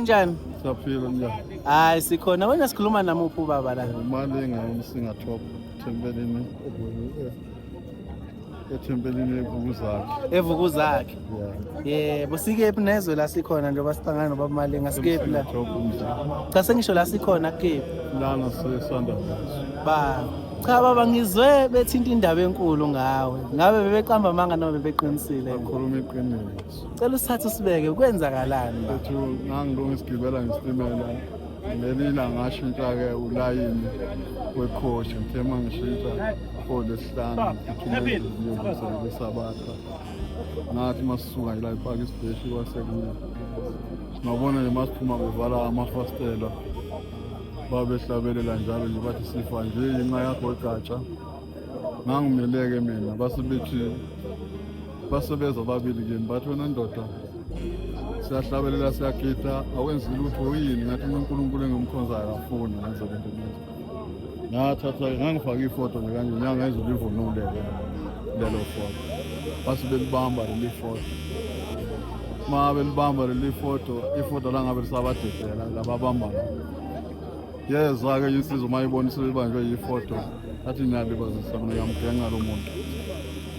Njani? Saphila njani? Hayi sikhona wena sikhuluma namuphi ubaba la? Imali engayomsinga top thempelini ethempelini evukuzakhe. Evukuzakhe. Yeah. Yebo sikephi nezwe la sikhona njengoba sihlangana nobaba Malinga sikephi la? Top umdla. Cha sengisho la sikhona kephi? Lana sesanda Ba. Cha baba ngizwe bethinta indaba enkulu ngawe. Ngabe bebeqamba amanga noma bebeqinisile? bakhuluma iqiniso. Cela usithathe usibeke kwenzakalani ba? Bethu ngangilunga isigibela ngesitimela lelila ngashintsha-ke ulayini wecoach ngithe uma ngishintsha for lesihlanu ngiyokusebenzasabatha ngathi masisuka ila ipaka isideshi kwasekunye ngabona nje masiphuma bevala amafastela babehlabelela njalo nje bathi sifa nje inqa yakho egatsha ngangimeleke mina basebeza babili kimi bathi wena ndoda siyahlabelela siyagida awenzi lutho yini ngathi uNkulunkulu engimkhonzayo akafuni ngenze lento leyo ngathatha ngangifaka ifoto nje kanje nyanga ezulu ivunule lelo foto base belibamba leli foto ma belibamba leli foto ifoto la ngabe lisabadedela lababamba yeza-ke insizwa uma ibona isibanjwe yifoto athi niyalibazisa mina yamgenga lo muntu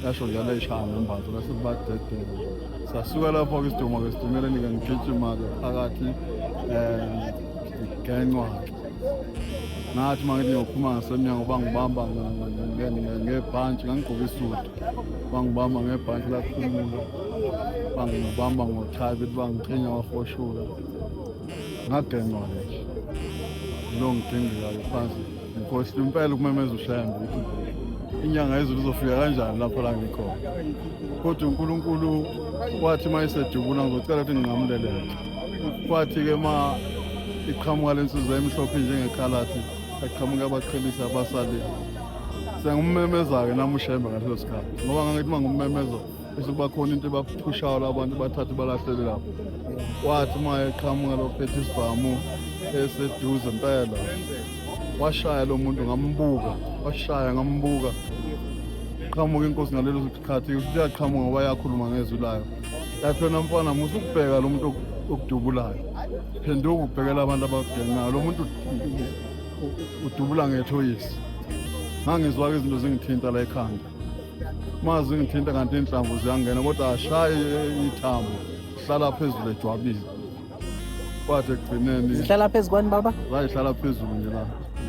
yasho njalo ayishaya ngembatho base libadedela sasuka lapho-ke isiduma-ke sidumeleni-ke ngigijima-ke phakathi ngenqwakhe ngathi uma ngithi ngiyophuma ngasemnyango bangibamba ngebhantshi ngangigqoke isudu bangibamba ngebhantshi lakhulula bangibamba ngothabi bangiqinya wafoshula ngagenqwa-ke nje lo ngidingekayo phansi ngikhohlile impela ukumemeza ushembe inyanga yezulu izofika kanjani lapho la ngikhona kodwa uNkulunkulu wathi uma isedubula ngizocela ukuthi ngingamlelele kwathi-ke ma iqhamuka lensizwa emhlophe njengekhalathi aqhamuka abaqhelisi abasale sengimmemeza-ke nami ushembe ngaleso sikhathi ngoba ngangithi uma ngimmemezo bese kuba khona into ebaphushayo labantu bathathe balahlele lapho wathi uma eqhamuka lophethe isibhamu eseduze impela washaya lo muntu ngambuka qhamuka inkosi ngalelo sikhathi uyaqhamuka ngoba yakhuluma ngezwi layo yathi wena mfana musa ukubheka lo muntu okudubulayo phenduka ukubhekela abantu ababhengayo lo muntu udubula ngethoyisi ngangizwa-ke izinto zingithinta la ekhanda uma zingithinta kanti inhlamvu ziyangena kodwa ashaye ithambo hlala phezulu ejwabini kwathi ekugcineni Zihlala phezu kwani baba? zayihlala phezulu nje la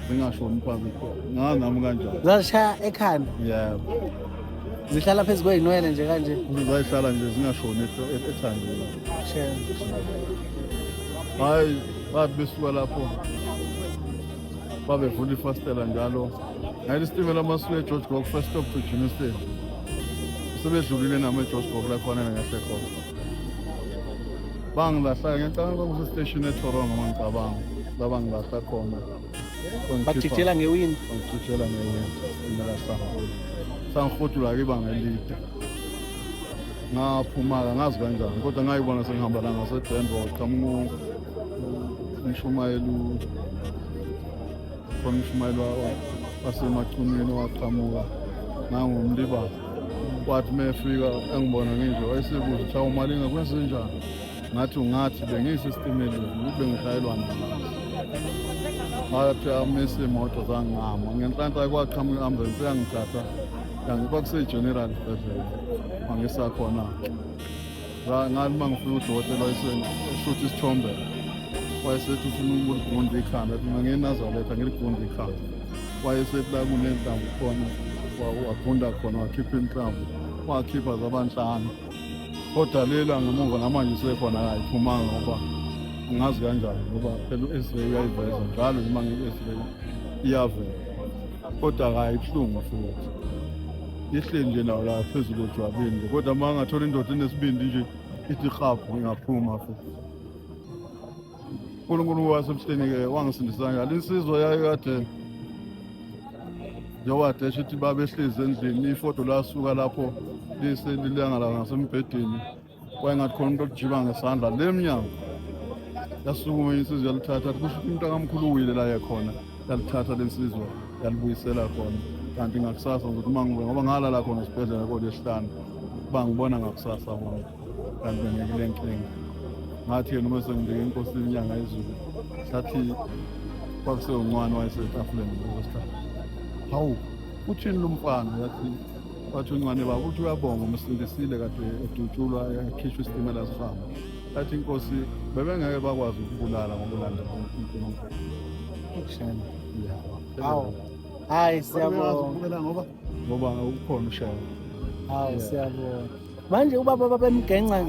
zingashoni phansi nganami kanjalo Zashaya ekhanda. yebo Zihlala phezu kwey'nwele nje kanje. zayihlala nje zingashoni ethandeni Shame. hayi bathi besuka lapho babevula ifastela njalo ngathi isitimela masuke eGeorge Gordon first stop to Germiston sebedlulile nami eGeorge Gordon lakhona ngahle khona bangilahla ngicabanga kusestation eToronto ngicabanga labangilahla khona Bakujijela ngewindi. ngijijela ngewindi imela sangihudula-ke ibanga elide ngaphuma-ke ngazi kanjani kodwa ngayibona sengihamba la ngaseDenver qhamuka umshumayeli wasemacunini waqhamuka ngangumlibala wathi mefika engibona nginje wayesebuza ukuthi hawu Malinga kwenzenjani ngathi bengiyisesitimeleni bengishayelwa namazi wathi amese imoto zangingama ngenhlanhla kwaqhamuka i-ambulensi yangithatha kwakuseyi-general esibhedlela mangisakhona ngathi uma ngifika udokotela wayeseshutha isithombe wayesethi ufuna ukuligundi ikhanda athi mina ngenazaletha ngiligundi ikhanda wayesethi la kunenhlamvu khona wagunda khona wakhipha inhlamvu wakhipha zabanhlanu kodwa lela ngemuva namanje sekhona ayiphumanga ngoba ngazi kanjani ngoba phela u-S-ray uyayiveza njalo noma nge-S-ray iyavela kodwa akayibuhlungu futhi ihleli nje nawo la phezulu ejwabini kodwa uma ngathola indoda enesibindi nje ithi rhabhu ingaphuma futhi uNkulunkulu wasebuhleni-ke wangisindisa kanjalo insizwa yayikade njengoba-dash ithi babehlezi endlini ifoto lasuka lapho liselilanga ngasembhedeni wayengathi khona umuntu okujiba ngesandla lemnyango yasukuma insizwa yalithatha kusho ukuthi umuntu akamkhulu uwile la yekhona yalithatha lensizwa yalibuyisela khona kanti ngakusasa ngizothi uma ngibuya ngoba ngalala khona esibhedlela kolesihlanu bangibona ngakusasa bonke kanti ngekule nkinga ngathi yena uma sengibike inkosini inyanga yezulu sathi kwakusewuncwane wayesetafuleni ngokwesikhathi hawu uthini lo mfana yathi wathi uncwane baba uthi uyabonga umsindisile kade edutshulwa yakhishwa isitimela sihamba yathi inkosi bebengeke bakwazi ukubulala ngokulandela uNkulunkulu. Hawu. Hayi siyabonga. Ngoba ukhona ushaya. Hawu siyabonga. Manje ubaba babemgenca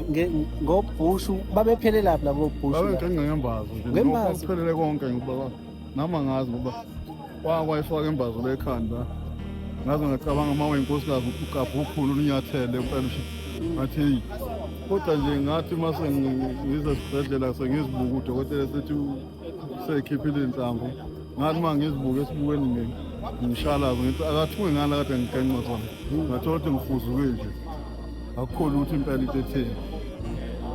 ngobhushu babephelelaphi labo bhushu? Babengenca ngembazo nje. Ngembazo? Kuphelele konke ngoba nama ngazi ngoba wayifaka imbazo lekhanda. Ngaze ngacabanga uma weyinkosikazi ukugabha ukhulu unyathele impela nje. Ngathi kodwa nje ngathi mase ngize esibhedlela sengizibuka udokotela sethi sekhiphile inhlamvu. Ngathi uma ngizibuka esibukweni ngishalazo ngithi akathuke ngala kade ngigenqa sona. Ngathola ukuthi ngifuzuke nje. Akukhona ukuthi impela into etheni.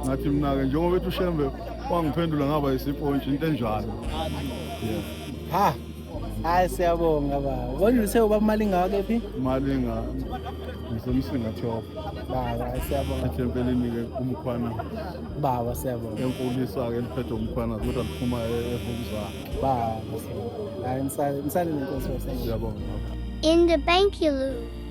Ngathi mina-ke njengoba ethi uShembe wangiphendula ngaba yisipontshi into enjalo. Ha. Hayi siyabonga baba. Konje sewuba imali ingakephi? Imali ngisemsingathopha. Baba siyabonga. Ethempelini-ke umkhwana Baba siyabonga. enkulisa-ke eliphethe umkhwana kodwa liphuma evukuzana. Baba siyabonga. Hayi msale nenkosi wasengiyabonga. Siyabonga. In the Bankuloo.